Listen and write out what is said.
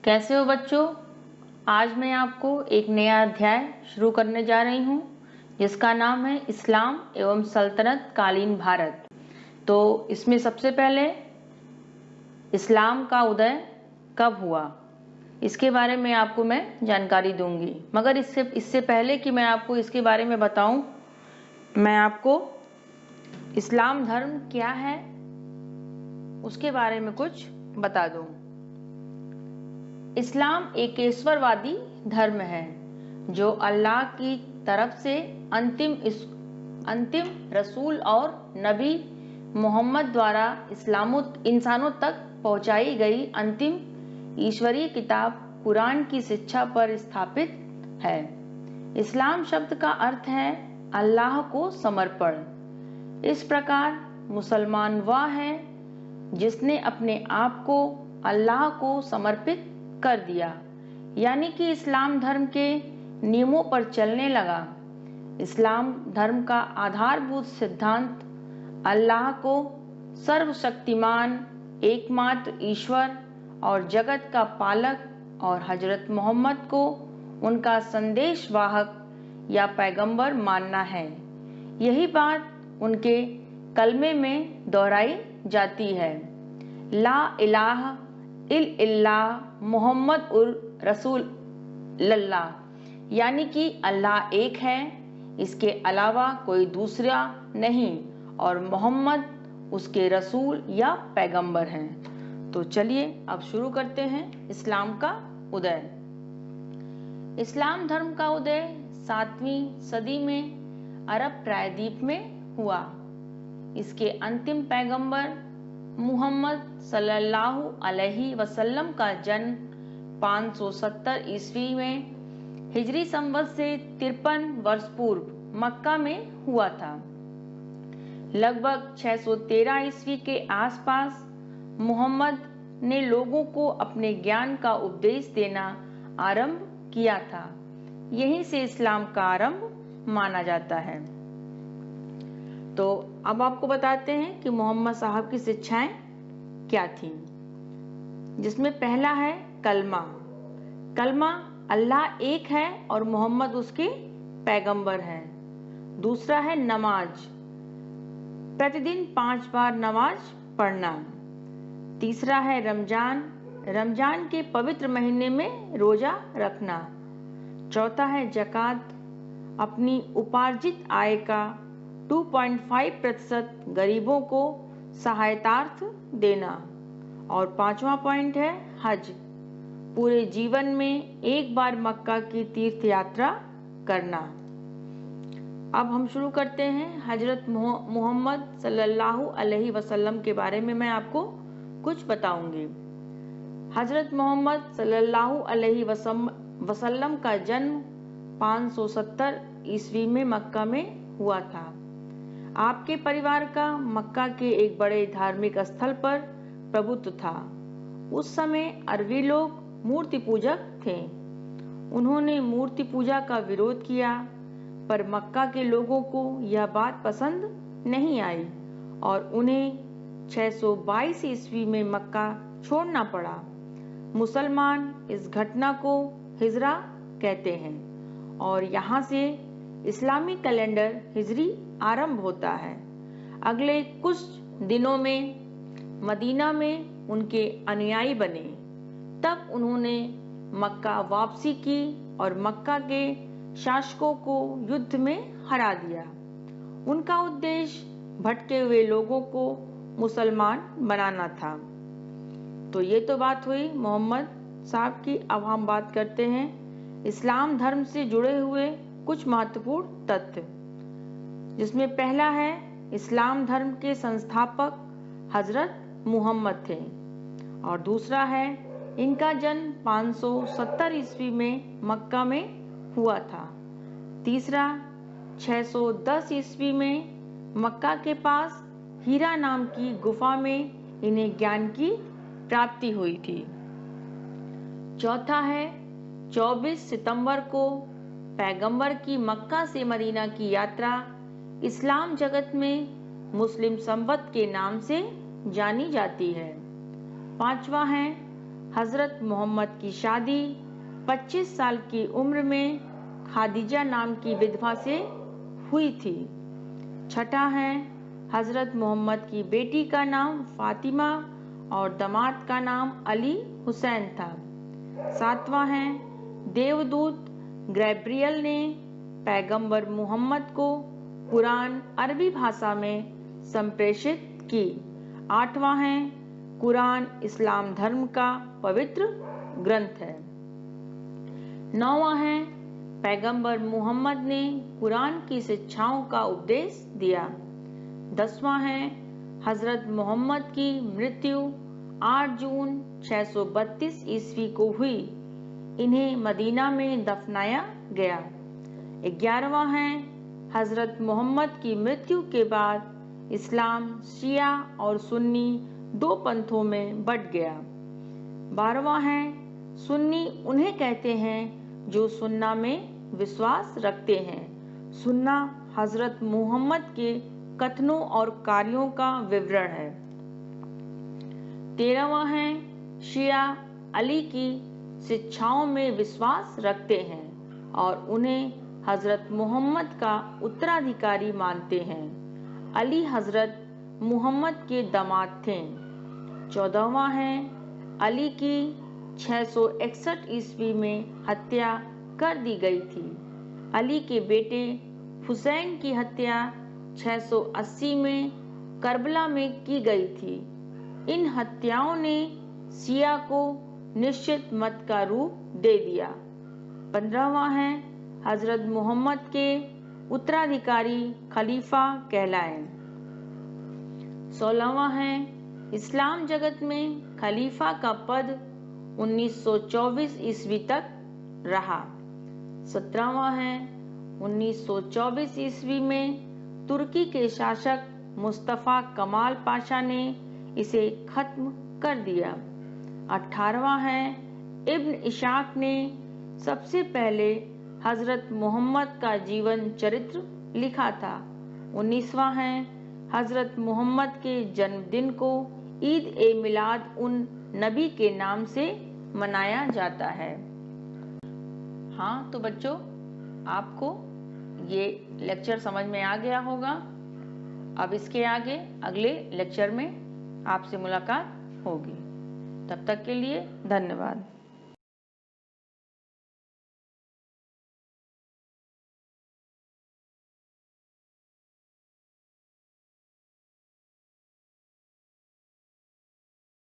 कैसे हो बच्चों। आज मैं आपको एक नया अध्याय शुरू करने जा रही हूँ जिसका नाम है इस्लाम एवं सल्तनत कालीन भारत। तो इसमें सबसे पहले इस्लाम का उदय कब हुआ इसके बारे में आपको मैं जानकारी दूंगी, मगर इससे पहले कि मैं आपको इसके बारे में बताऊं, मैं आपको इस्लाम धर्म क्या है उसके बारे में कुछ बता दूं। इस्लाम एक ईश्वरवादी धर्म है जो अल्लाह की तरफ से अंतिम रसूल और नबी मोहम्मद द्वारा इंसानों तक पहुंचाई गई अंतिम ईश्वरीय किताब कुरान की शिक्षा पर स्थापित है। इस्लाम शब्द का अर्थ है अल्लाह को समर्पण। इस प्रकार मुसलमान वह है जिसने अपने आप को अल्लाह को समर्पित कर दिया, यानी कि इस्लाम धर्म के नियमों पर चलने लगा। इस्लाम धर्म का आधारभूत सिद्धांत अल्लाह को सर्वशक्तिमान एकमात्र ईश्वर और जगत का पालक और हजरत मोहम्मद को उनका संदेशवाहक या पैगंबर मानना है। यही बात उनके कलमे में दोहराई जाती है, ला इलाहा इल्लल्लाह मोहम्मद उर रसूल लल्लाह, यानी कि अल्लाह एक है, इसके अलावा कोई दूसरा नहीं और मोहम्मद उसके रसूल या पैगंबर हैं। तो चलिए अब शुरू करते हैं इस्लाम का उदय। इस्लाम धर्म का उदय 7वीं सदी में अरब प्रायद्वीप में हुआ। इसके अंतिम पैगंबर मुहम्मद सल्लल्लाहु अलैहि वसल्लम का जन्म 570 ईस्वी में हिजरी संवत से 53 वर्ष पूर्व मक्का में हुआ था। लगभग 613 ईस्वी के आसपास मुहम्मद ने लोगों को अपने ज्ञान का उपदेश देना आरंभ किया था। यहीं से इस्लाम का आरंभ माना जाता है। तो अब आपको बताते हैं कि मोहम्मद साहब की शिक्षाएं क्या थीं, जिसमें पहला है कलमा। कलमा अल्लाह एक है और मोहम्मद उसके पैगंबर हैं। दूसरा है नमाज, प्रतिदिन 5 बार नमाज पढ़ना। तीसरा है रमजान, रमजान के पवित्र महीने में रोजा रखना। चौथा है जकात, अपनी उपार्जित आय का 2.5% गरीबों को सहायतार्थ देना। और 5वां पॉइंट है हज, पूरे जीवन में एक बार मक्का की तीर्थ यात्रा करना। अब हम शुरू करते हैं हजरत मोहम्मद सल्लल्लाहु अलैहि वसल्लम के बारे में मैं आपको कुछ बताऊंगी। हजरत मोहम्मद सल्लल्लाहु अलैहि वसल्लम का जन्म 570 ईस्वी में मक्का में हुआ था। आपके परिवार का मक्का के एक बड़े धार्मिक स्थल पर प्रभुत्व था। उस समय अरबी लोग मूर्ति पूजक थे। उन्होंने मूर्ति पूजा का विरोध किया, पर मक्का के लोगों को यह बात पसंद नहीं आई और उन्हें 622 ईस्वी में मक्का छोड़ना पड़ा। मुसलमान इस घटना को हिजरा कहते हैं और यहाँ से इस्लामी कैलेंडर हिजरी आरंभ होता है। अगले कुछ दिनों में मदीना में उनके अनुयायी बने। तब उन्होंने मक्का वापसी की और मक्का के शासकों को युद्ध में हरा दिया। उनका उद्देश्य भटके हुए लोगों को मुसलमान बनाना था। तो ये तो बात हुई मोहम्मद साहब की। अब हम बात करते हैं इस्लाम धर्म से जुड़े हुए कुछ महत्वपूर्ण तथ्य, जिसमें पहला है इस्लाम धर्म के संस्थापक हजरत मुहम्मद थे और दूसरा है इनका जन्म 570 ईस्वी में मक्का में हुआ था। तीसरा 610 ईस्वी में मक्का के पास हीरा नाम की गुफा में इन्हें ज्ञान की प्राप्ति हुई थी। चौथा है 24 सितंबर को पैगंबर की मक्का से मदीना की यात्रा इस्लाम जगत में मुस्लिम संवत के नाम से जानी जाती है। पांचवा है हजरत मोहम्मद की शादी 25 साल की उम्र में खादीजा नाम की विधवा से हुई थी। छठा है, हजरत मोहम्मद की बेटी का नाम फातिमा और दामाद का नाम अली हुसैन था। सातवां है, देवदूत गैब्रियल ने पैगंबर मोहम्मद को कुरान अरबी भाषा में संप्रेषित की। आठवां है, कुरान इस्लाम धर्म का पवित्र ग्रंथ है। नौवां है, पैगंबर मोहम्मद ने कुरान की शिक्षाओं का उपदेश दिया। 10वां है, हजरत मोहम्मद की मृत्यु 8 जून 632 ईस्वी को हुई। इन्हें मदीना में दफनाया गया। 11वां है, हजरत मोहम्मद की मृत्यु के बाद इस्लाम शिया और सुन्नी 2 पंथों में बंट गया। 12वां है, सुन्नी उन्हें कहते हैं जो सुन्ना में विश्वास रखते हैं। सुन्ना हजरत मोहम्मद के कथनों और कार्यों का विवरण है। 13वां है, शिया अली की शिक्षाओं में विश्वास रखते हैं और उन्हें हजरत मोहम्मद का उत्तराधिकारी मानते हैं। अली हजरत मोहम्मद के दामाद थे। 14वां है, अली की 661 ईस्वी में हत्या कर दी गई थी। अली के बेटे हुसैन की हत्या 680 में करबला में की गई थी। इन हत्याओं ने शिया को निश्चित मत का रूप दे दिया। 15वां है, हजरत मोहम्मद के उत्तराधिकारी खलीफा कहलाए। 16वां है, इस्लाम जगत में खलीफा का पद 1924 ईस्वी तक रहा। 17वां है, 1924 ईस्वी में तुर्की के शासक मुस्तफा कमाल पाशा ने इसे खत्म कर दिया। 18वां है, इब्न इशाक ने सबसे पहले हजरत मोहम्मद का जीवन चरित्र लिखा था। 19वां है, हजरत मोहम्मद के जन्मदिन को ईद ए मिलाद उन नबी के नाम से मनाया जाता है। हाँ तो बच्चों, आपको ये लेक्चर समझ में आ गया होगा। अब इसके आगे अगले लेक्चर में आपसे मुलाकात होगी। तब तक के लिए धन्यवाद।